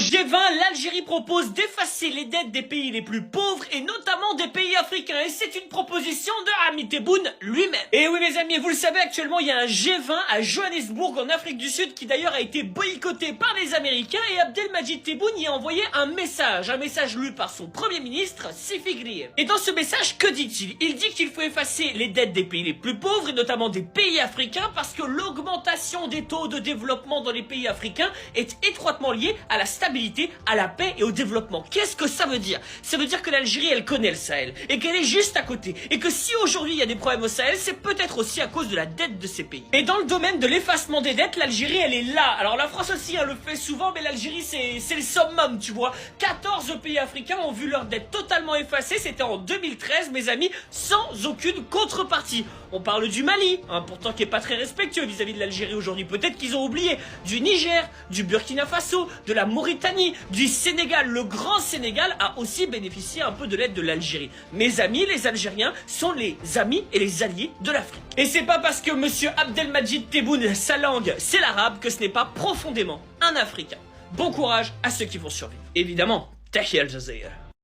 G20, l'Algérie propose d'effacer les dettes des pays les plus pauvres et notamment des pays africains. Et c'est une proposition de Hamid Tebboune lui-même. Et oui mes amis, vous le savez, actuellement il y a un G20 à Johannesburg en Afrique du Sud qui d'ailleurs a été boycotté par les Américains et Abdelmadjid Tebboune y a envoyé un message lu par son premier ministre, Sifi Grié. Et dans ce message, que dit-il? Il dit qu'il faut effacer les dettes des pays les plus pauvres et notamment des pays africains parce que l'augmentation des taux de développement dans les pays africains est étroitement liée à la stabilité, à la paix et au développement. Qu'est-ce que ça veut dire? Ça veut dire que l'Algérie, elle connaît le Sahel et qu'elle est juste à côté. Et que si aujourd'hui il y a des problèmes au Sahel, c'est peut-être aussi à cause de la dette de ces pays. Et dans le domaine de l'effacement des dettes, l'Algérie, elle est là. Alors la France aussi, elle le fait souvent, mais l'Algérie, c'est le summum, tu vois. 14 pays africains ont vu leur dette totalement effacée. C'était en 2013, mes amis, sans aucune contrepartie. On parle du Mali, pourtant qui est pas très respectueux vis-à-vis de l'Algérie aujourd'hui. Peut-être qu'ils ont oublié. Du Niger, du Burkina Faso, de la Mauritanie, du Sénégal. Le grand Sénégal a aussi bénéficié un peu de l'aide de l'Algérie. Mes amis, les Algériens, sont les amis et les alliés de l'Afrique. Et c'est pas parce que monsieur Abdelmadjid Tebboune, sa langue, c'est l'arabe, que ce n'est pas profondément un Africain. Bon courage à ceux qui vont survivre. Évidemment, Tahia Al Jazeera.